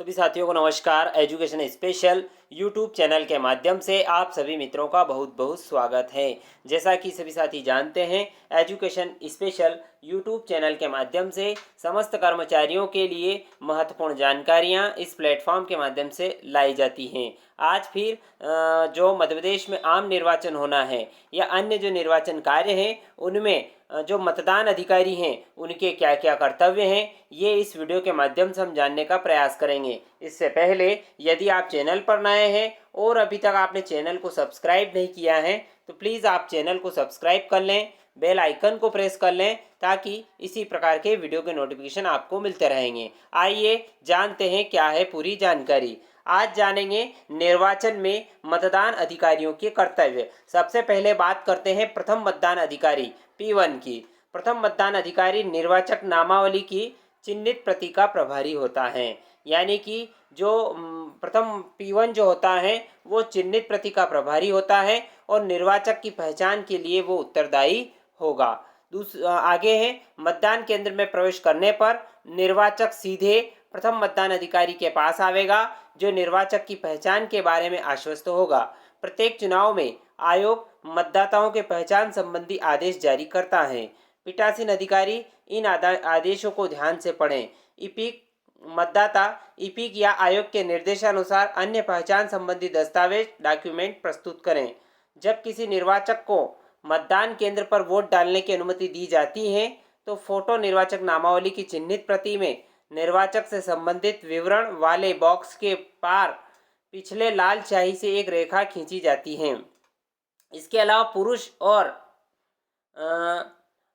सभी साथियों को नमस्कार। एजुकेशन स्पेशल यूट्यूब चैनल के माध्यम से आप सभी मित्रों का बहुत बहुत स्वागत है। जैसा कि सभी साथी जानते हैं, एजुकेशन स्पेशल यूट्यूब चैनल के माध्यम से समस्त कर्मचारियों के लिए महत्वपूर्ण जानकारियां इस प्लेटफॉर्म के माध्यम से लाई जाती हैं। आज फिर जो मध्य प्रदेश में आम निर्वाचन होना है या अन्य जो निर्वाचन कार्य हैं उनमें जो मतदान अधिकारी हैं उनके क्या क्या कर्तव्य हैं, ये इस वीडियो के माध्यम से हम जानने का प्रयास करेंगे। इससे पहले यदि आप चैनल पर नए हैं और अभी तक आपने चैनल को सब्सक्राइब नहीं किया है तो प्लीज़ आप चैनल को सब्सक्राइब कर लें, बेल आइकन को प्रेस कर लें ताकि इसी प्रकार के वीडियो के नोटिफिकेशन आपको मिलते रहेंगे। आइए जानते हैं क्या है पूरी जानकारी। आज जानेंगे निर्वाचन में मतदान अधिकारियों के कर्तव्य। सबसे पहले बात करते हैं प्रथम मतदान अधिकारी P1 की। प्रथम मतदान अधिकारी निर्वाचक नामावली की चिन्हित प्रति का प्रभारी होता है। यानी कि जो प्रथम P1 जो होता है वो चिन्हित प्रति का प्रभारी होता है और निर्वाचक की पहचान के लिए वो उत्तरदायी होगा। आगे है मतदान केंद्र में प्रवेश करने पर निर्वाचक सीधे प्रथम मतदान अधिकारी के पास आवेगा जो निर्वाचक की पहचान के बारे में आश्वस्त होगा। प्रत्येक चुनाव में आयोग मतदाताओं के पहचान संबंधी आदेश जारी करता है। पीठासीन अधिकारी इन आदेशों को ध्यान से पढ़ें। ईपिक मतदाता ईपिक या आयोग के निर्देशानुसार अन्य पहचान संबंधी दस्तावेज डॉक्यूमेंट प्रस्तुत करें। जब किसी निर्वाचक को मतदान केंद्र पर वोट डालने की अनुमति दी जाती है तो फोटो निर्वाचक नामावली की चिन्हित प्रति में निर्वाचक से संबंधित विवरण वाले बॉक्स के पार पिछले लाल स्याही से एक रेखा खींची जाती है। इसके अलावा पुरुष और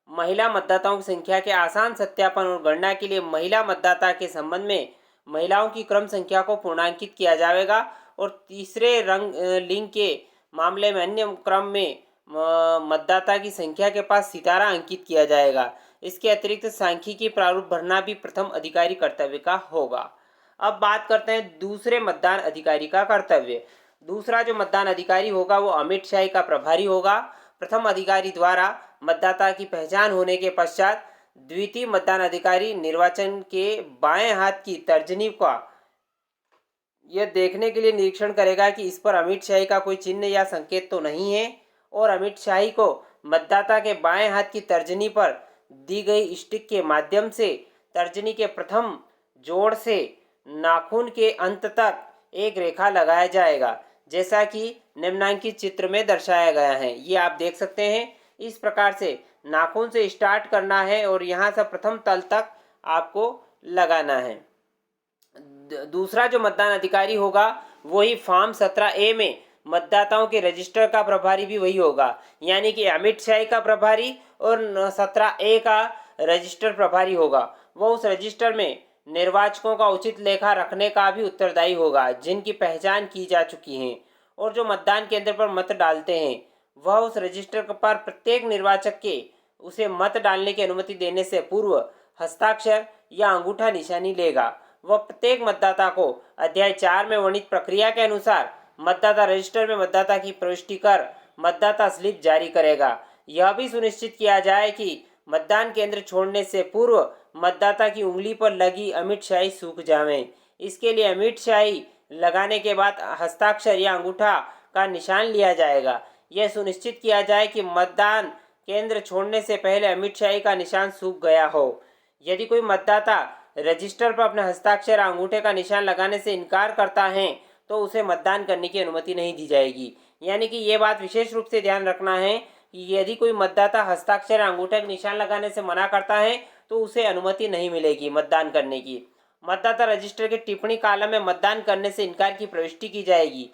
महिला मतदाताओं की संख्या के आसान सत्यापन और गणना के लिए महिला मतदाता के संबंध में महिलाओं की क्रम संख्या को पूर्णांकित किया जाएगा और तीसरे लिंग के मामले में अन्य क्रम में मतदाता की संख्या के पास सितारा अंकित किया जाएगा। इसके अतिरिक्त सांख्यिकी प्रारूप भरना भी प्रथम अधिकारी कर्तव्य का होगा। अब बात करते हैं दूसरे मतदान अधिकारी का कर्तव्य। दूसरा जो मतदान अधिकारी होगा वो अमिट शाही का प्रभारी होगा। प्रथम अधिकारी द्वारा मतदाता की पहचान होने के पश्चात द्वितीय मतदान अधिकारी निर्वाचन के बाएं हाथ की तर्जनी का यह देखने के लिए निरीक्षण करेगा कि इस पर अमिट शाही का कोई चिन्ह या संकेत तो नहीं है और अमिट शाही को मतदाता के बाएं हाथ की तर्जनी पर दी गई स्टिक के माध्यम से तर्जनी के प्रथम जोड़ से नाखून के अंत तक एक रेखा लगाया जाएगा, जैसा कि निम्नांकित चित्र में दर्शाया गया है। ये आप देख सकते हैं। इस प्रकार से नाखून से स्टार्ट करना है और यहाँ से प्रथम तल तक आपको लगाना है। दूसरा जो मतदान अधिकारी होगा वही फॉर्म 17A में मतदाताओं के रजिस्टर का प्रभारी भी वही होगा। यानी कि अमिट शाही का प्रभारी और 17A का रजिस्टर प्रभारी होगा। वह उस रजिस्टर में निर्वाचकों का उचित लेखा रखने का भी उत्तरदायी होगा जिनकी पहचान की जा चुकी है और जो मतदान केंद्र पर मत डालते हैं वह उस रजिस्टर पर प्रत्येक निर्वाचक के उसे मत डालने की अनुमति देने से पूर्व हस्ताक्षर या अंगूठा निशानी लेगा। वह प्रत्येक मतदाता को अध्याय 4 में वर्णित प्रक्रिया के अनुसार मतदाता रजिस्टर में मतदाता की प्रविष्टि कर मतदाता स्लिप जारी करेगा। यह भी सुनिश्चित किया जाए कि मतदान केंद्र छोड़ने से पूर्व मतदाता की उंगली पर लगी अमिट शाही सूख जाए। इसके लिए अमिट शाही लगाने के बाद हस्ताक्षर या अंगूठा का निशान लिया जाएगा। यह सुनिश्चित किया जाए कि मतदान केंद्र छोड़ने से पहले अमिट शाही का निशान सूख गया हो। यदि कोई मतदाता रजिस्टर पर अपने हस्ताक्षर या अंगूठे का निशान लगाने से इनकार करता है तो उसे मतदान करने की अनुमति नहीं दी जाएगी। यानी कि ये बात विशेष रूप से ध्यान रखना है कि यदि कोई मतदाता हस्ताक्षर या अंगूठे का निशान लगाने से मना करता है तो उसे अनुमति नहीं मिलेगी मतदान करने की। मतदाता रजिस्टर के टिप्पणी कॉलम में मतदान करने से इनकार की प्रविष्टि की जाएगी।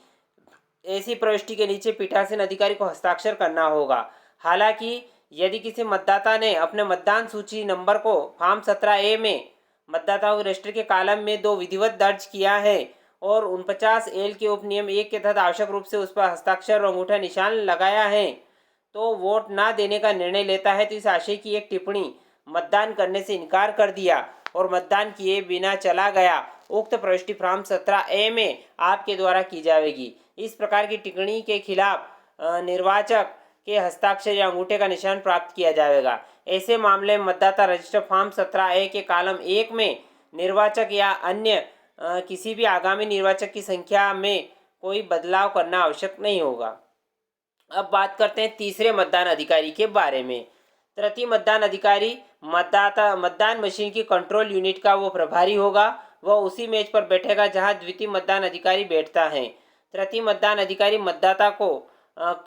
ऐसी प्रविष्टि के नीचे पीठासीन अधिकारी को हस्ताक्षर करना होगा। हालांकि यदि किसी मतदाता ने अपने मतदान सूची नंबर को फॉर्म 17A में मतदाताओं के रजिस्टर के कॉलम में 2 विधिवत दर्ज किया है और 49L के उपनियम 1 के तहत आवश्यक रूप से उस पर हस्ताक्षर और अंगूठा निशान लगाया है तो वोट ना देने का निर्णय लेता है तो इस आशय की एक टिप्पणी मतदान करने से इनकार कर दिया और मतदान किए बिना चला गया, उक्त प्रविष्टि फॉर्म 17A में आपके द्वारा की जाएगी। इस प्रकार की टिप्पणी के खिलाफ निर्वाचक के हस्ताक्षर या अंगूठे का निशान प्राप्त किया जाएगा। ऐसे मामले में मतदाता रजिस्टर फॉर्म 17A के कॉलम 1 में निर्वाचक या अन्य किसी भी आगामी निर्वाचक की संख्या में कोई बदलाव करना आवश्यक नहीं होगा। अब बात करते हैं तीसरे मतदान अधिकारी के बारे में। तृतीय मतदान अधिकारी मतदान मशीन की कंट्रोल यूनिट का वो प्रभारी होगा। वह उसी मेज पर बैठेगा जहां द्वितीय मतदान अधिकारी बैठता है। तृतीय मतदान अधिकारी मतदाता को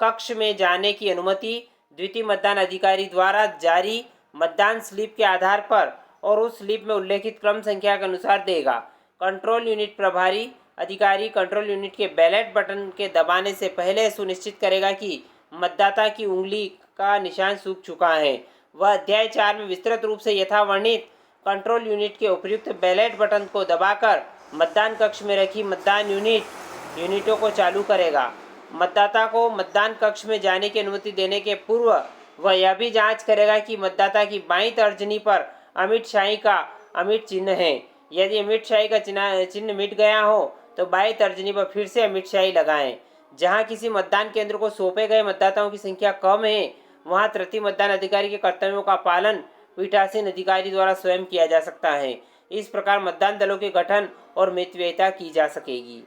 कक्ष में जाने की अनुमति द्वितीय मतदान अधिकारी द्वारा जारी मतदान स्लिप के आधार पर और उस स्लिप में उल्लेखित क्रम संख्या के अनुसार देगा। कंट्रोल यूनिट प्रभारी अधिकारी कंट्रोल यूनिट के बैलेट बटन के दबाने से पहले सुनिश्चित करेगा कि मतदाता की उंगली का निशान सूख चुका है। वह अध्याय 4 में विस्तृत रूप से यथावर्णित कंट्रोल यूनिट के उपयुक्त बैलेट बटन को दबाकर मतदान कक्ष में रखी मतदान यूनिटों को चालू करेगा। मतदाता को मतदान कक्ष में जाने की अनुमति देने के पूर्व वह यह भी जांच करेगा कि मतदाता की बाईं तर्जनी पर अमिट शाही का अमिट चिन्ह है। यदि अमिट शाही का चिन्ह मिट गया हो तो बाईं तर्जनी पर फिर से अमिट शाही लगाएं। जहां किसी मतदान केंद्र को सौंपे गए मतदाताओं की संख्या कम है वहां तृतीय मतदान अधिकारी के कर्तव्यों का पालन पीठासीन अधिकारी द्वारा स्वयं किया जा सकता है। इस प्रकार मतदान दलों के गठन और मितव्ययिता की जा सकेगी।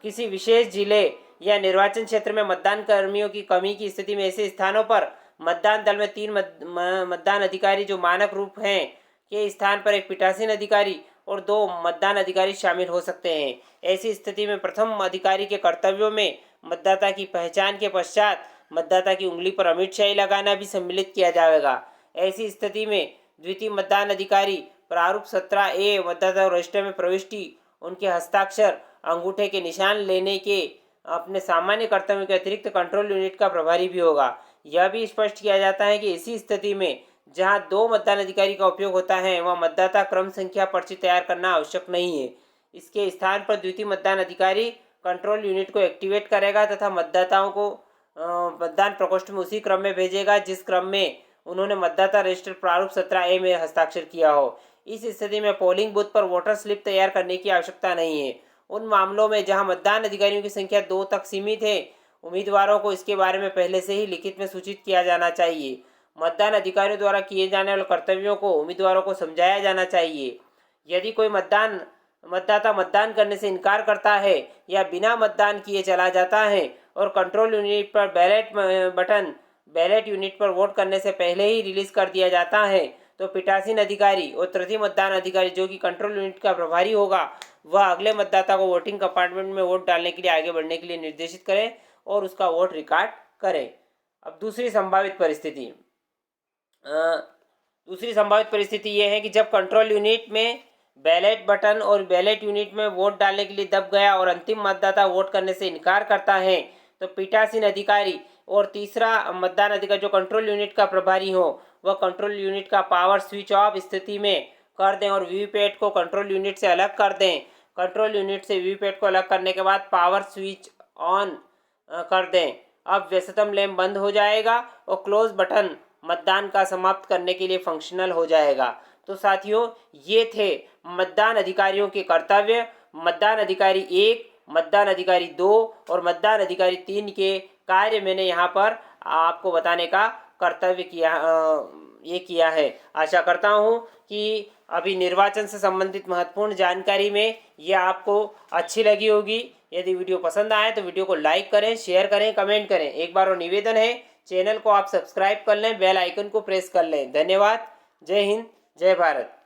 किसी विशेष जिले या निर्वाचन क्षेत्र में मतदान कर्मियों की कमी की स्थिति में ऐसे स्थानों पर मतदान दल में 3 मतदान अधिकारी जो मानक रूप हैं के स्थान पर एक पीठासीन अधिकारी और 2 मतदान अधिकारी शामिल हो सकते हैं। ऐसी स्थिति में प्रथम अधिकारी के कर्तव्यों में मतदाता की पहचान के पश्चात मतदाता की उंगली पर अमिट शाही लगाना भी सम्मिलित किया जाएगा। ऐसी स्थिति में द्वितीय मतदान अधिकारी प्रारूप 17A मतदाता रजिस्टर में प्रविष्टि उनके हस्ताक्षर अंगूठे के निशान लेने के अपने सामान्य कर्तव्यों के अतिरिक्त कंट्रोल यूनिट का प्रभारी भी होगा। यह भी स्पष्ट किया जाता है कि ऐसी स्थिति में जहां 2 मतदान अधिकारी का उपयोग होता है वह मतदाता क्रम संख्या पर्ची तैयार करना आवश्यक नहीं है। इसके स्थान पर द्वितीय मतदान अधिकारी कंट्रोल यूनिट को एक्टिवेट करेगा तथा मतदाताओं को मतदान प्रकोष्ठ में उसी क्रम में भेजेगा जिस क्रम में उन्होंने मतदाता रजिस्टर प्रारूप 17A में हस्ताक्षर किया हो। इस स्थिति में पोलिंग बूथ पर वोटर स्लिप तैयार करने की आवश्यकता नहीं है। उन मामलों में जहां मतदान अधिकारियों की संख्या 2 तक सीमित है उम्मीदवारों को इसके बारे में पहले से ही लिखित में सूचित किया जाना चाहिए। मतदान अधिकारियों द्वारा किए जाने वाले कर्तव्यों को उम्मीदवारों को समझाया जाना चाहिए। यदि कोई मतदाता मतदान करने से इनकार करता है या बिना मतदान किए चला जाता है और कंट्रोल यूनिट पर बैलेट यूनिट पर वोट करने से पहले ही रिलीज कर दिया जाता है तो पीठासीन अधिकारी और तृतीय मतदान अधिकारी जो कि कंट्रोल यूनिट का प्रभारी होगा वह अगले मतदाता को वोटिंग कंपार्टमेंट में वोट डालने के लिए आगे बढ़ने के लिए निर्देशित करें और उसका वोट रिकॉर्ड करें। अब दूसरी संभावित परिस्थिति यह है कि जब कंट्रोल यूनिट में बैलेट बटन और बैलेट यूनिट में वोट डालने के लिए दब गया और अंतिम मतदाता वोट करने से इनकार करता है तो पीठासीन अधिकारी और तीसरा मतदान अधिकारी जो कंट्रोल यूनिट का प्रभारी हो वह कंट्रोल यूनिट का पावर स्विच ऑफ स्थिति में कर दें और वीवीपैट को कंट्रोल यूनिट से अलग कर दें। कंट्रोल यूनिट से वीवीपैट को अलग करने के बाद पावर स्विच ऑन कर दें। अब व्यस्तम लैंप बंद हो जाएगा और क्लोज बटन मतदान का समाप्त करने के लिए फंक्शनल हो जाएगा। तो साथियों ये थे मतदान अधिकारियों के कर्तव्य। मतदान अधिकारी 1, मतदान अधिकारी 2 और मतदान अधिकारी 3 के कार्य मैंने यहाँ पर आपको बताने का कर्तव्य किया है। आशा करता हूँ कि अभी निर्वाचन से संबंधित महत्वपूर्ण जानकारी में ये आपको अच्छी लगी होगी। यदि वीडियो पसंद आए तो वीडियो को लाइक करें, शेयर करें, कमेंट करें। एक बार और निवेदन है चैनल को आप सब्सक्राइब कर लें, बेल आइकन को प्रेस कर लें। धन्यवाद। जय हिंद, जय भारत।